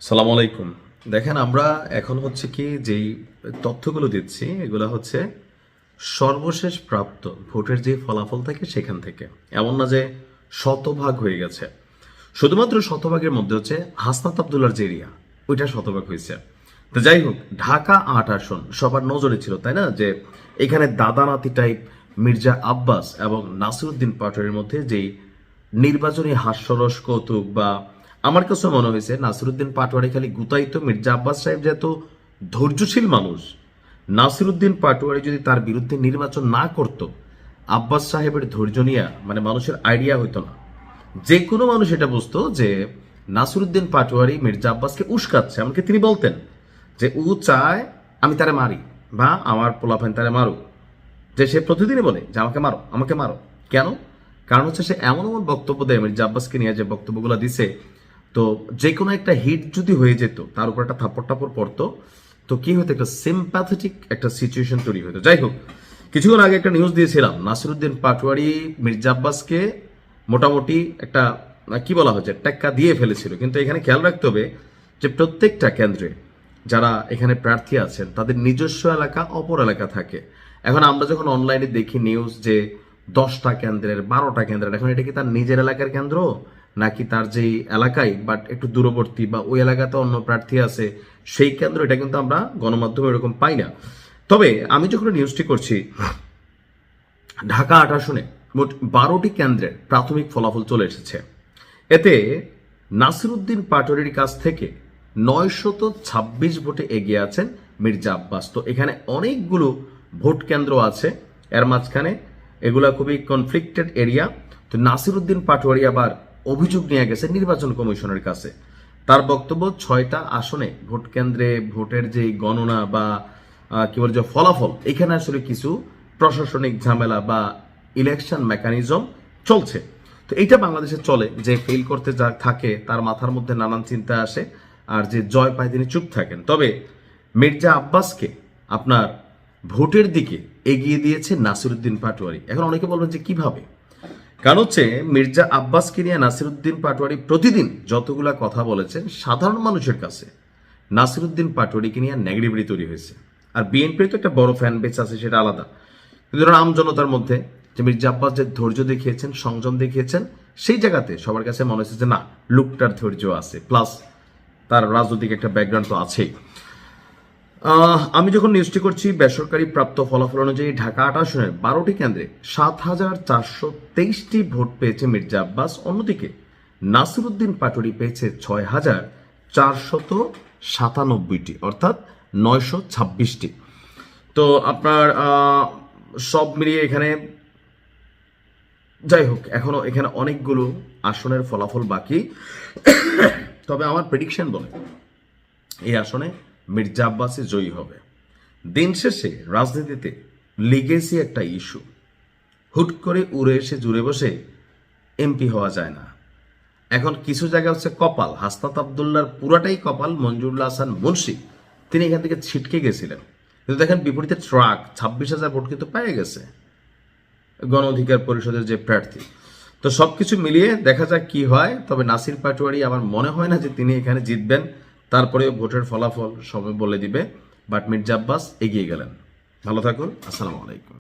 সালাম আলাইকুম। দেখেন আমরা এখন হচ্ছে কি যেই তথ্যগুলো দিচ্ছি এগুলো হচ্ছে সর্বশেষ প্রাপ্ত ভোটের যে ফলাফল থাকে সেখান থেকে। এমন না যে শতভাগ হয়ে গেছে। শুধুমাত্র শতভাগের মধ্যে হচ্ছে হাসনাত আবদুল্লার যে এরিয়া ওইটা শতভাগ হয়েছে। তো যাই হোক, ঢাকা ৮ আসন সবার নজরে ছিল, তাই না? যে এখানে দাদা নাতি টাইপ মির্জা আব্বাস এবং নাসিরুদ্দিন পাটোয়ারির মধ্যে যেই নির্বাচনী হাস্যরস কৌতুক বা আমার কাছে মনে হয়েছে নাসিরুদ্দিন পাটোয়ারি খালি গুতাইতো। মির্জা আব্বাস সাহেব যেহেতু ধৈর্যশীল মানুষ, নাসিরুদ্দিন পাটোয়ারি যদি তার বিরুদ্ধে নির্বাচন না করত, আব্বাস সাহেবের ধৈর্য নিয়ে মানে মানুষের আইডিয়া হইতো না। যে কোনো মানুষ এটা বুঝতো যে নাসিরুদ্দিন পাটোয়ারি মির্জা আব্বাসকে উস্কাচ্ছে। এমনকি তিনি বলতেন যে ও চায় আমি তারে মারি বা আমার পোলাফাইন তারে মারুক। যে সে প্রতিদিনই বলে যে আমাকে মারো, আমাকে মারো। কেন? কারণ হচ্ছে সে এমন এমন বক্তব্য দেয় মির্জা আব্বাসকে নিয়ে, যে বক্তব্যগুলো দিছে, তো যে কোনো একটা হিট যদি হয়ে যেত, তার উপর একটা থাপ্পড় টাপড় পড়তো, তো কি হতো, একটা সিম্প্যাথেটিক একটা সিচুয়েশন তৈরি হতো। যাই হোক, কিছুক্ষণ আগে একটা নিউজ দিয়েছিলাম, নাসিরুদ্দিন পাটোয়ারি মির্জা আব্বাসকে মোটামুটি একটা কি বলা হচ্ছে টেক্কা দিয়ে ফেলেছিল। কিন্তু এখানে খেয়াল রাখতে হবে যে প্রত্যেকটা কেন্দ্রে যারা এখানে প্রার্থী আছেন তাদের নিজস্ব এলাকা, অপর এলাকা থাকে। এখন আমরা যখন অনলাইনে দেখি নিউজ যে 10টা কেন্দ্রের 12টা কেন্দ্রের, এখন এটা কি তার নিজের এলাকার কেন্দ্র নাকি তার যেই এলাকায় বাট একটু দূরবর্তী বা ওই এলাকাতে অন্য প্রার্থী আছে সেই কেন্দ্র, এটা কিন্তু আমরা গণমাধ্যমে এরকম পাই না। তবে আমি যখন নিউজটি করছি, ঢাকা ৮ আসনে মোট 12টি কেন্দ্রের প্রাথমিক ফলাফল চলে এসেছে। এতে নাসিরুদ্দিন পাটোয়ারির কাছ থেকে 926 ভোটে এগিয়ে আছেন মির্জা আব্বাস। তো এখানে অনেকগুলো ভোট কেন্দ্র আছে, এর মাঝখানে এগুলা খুবই কনফ্লিক্টেড এরিয়া। তো নাসিরুদ্দিন পাটোয়ারি আবার অভিযোগ নিয়ে গেছে নির্বাচন কমিশনের কাছে। তার বক্তব্য 6টা আসনে ভোট কেন্দ্রে ভোটের যে গণনা বা কি বলে যে ফলাফল, এখানে আসলে কিছু প্রশাসনিক ঝামেলা বা ইলেকশন মেকানিজম চলছে। তো এইটা বাংলাদেশে চলে, যে ফেল করতে যা থাকে তার মাথার মধ্যে নানান চিন্তা আসে, আর যে জয় পায় তিনি চুপ থাকেন। তবে মির্জা আব্বাসকে আপনার ভোটের দিকে এগিয়ে দিয়েছে নাসিরুদ্দিন পাটোয়ারি। এখন অনেকে বলবেন যে কিভাবে? কারণ হচ্ছে মির্জা আব্বাসকে নিয়ে নাসিরুদ্দিন পাটোয়ারি প্রতিদিন যতগুলা কথা বলেছেন, সাধারণ মানুষের কাছে নাসিরুদ্দিন পাটোয়ারিকে নিয়ে নেগেটিভিটি তৈরি হয়েছে। আর বিএনপির তো একটা বড় ফ্যান বেস আছে, সেটা আলাদা। কিন্তু আম জনতার মধ্যে যে মির্জা আব্বাস যে ধৈর্য দেখিয়েছেন, সংযম দেখিয়েছেন, সেই জায়গাতে সবার কাছে মনে হচ্ছে যে না, লোকটার ধৈর্য আছে, প্লাস তার রাজনৈতিক একটা ব্যাকগ্রাউন্ড তো আছেই। আমি যখন নিউজটি করছি, বেসরকারি প্রাপ্ত ফলাফল অনুযায়ী ঢাকা ৮ আসনের 12টি কেন্দ্রে 7,423টি ভোট পেয়েছে মির্জা আব্বাস। অন্যদিকে নাসিরুদ্দিন পাটোয়ারি পেয়েছে 6,497টি, অর্থাৎ 926টি। তো আপনার সব মিলিয়ে এখানে, যাই হোক, এখনো এখানে অনেকগুলো আসনের ফলাফল বাকি। তবে আমার প্রেডিকশন বলে এই আসনে মির্জা আব্বাসই জয়ী হবে। দিন শেষে রাজনীতিতে লিগেসি একটা ইস্যু। হুট করে উড়ে এসে জুড়ে বসে এমপি হওয়া যায় না। এখন কিছু জায়গা হচ্ছে কপাল, হাসনাত আবদুল্লার পুরাটাই কপাল। মঞ্জুরুল হাসান মুন্সি তিনি এখান থেকে ছিটকে গেছিলেন, কিন্তু দেখেন বিপরীতে ট্রাক 26,000 ভোট কিন্তু পেয়ে গেছে গণ অধিকার পরিষদের যে প্রার্থী। তো সবকিছু মিলিয়ে দেখা যাক কি হয়। তবে নাসির পাটোয়ারি আমার মনে হয় না যে তিনি এখানে জিতবেন। তারপরে ভোটের ফলাফল সময় বলে দিবে। বাট মির্জা আব্বাস এগিয়ে গেলেন। ভালো থাকুন। আসসালামু আলাইকুম।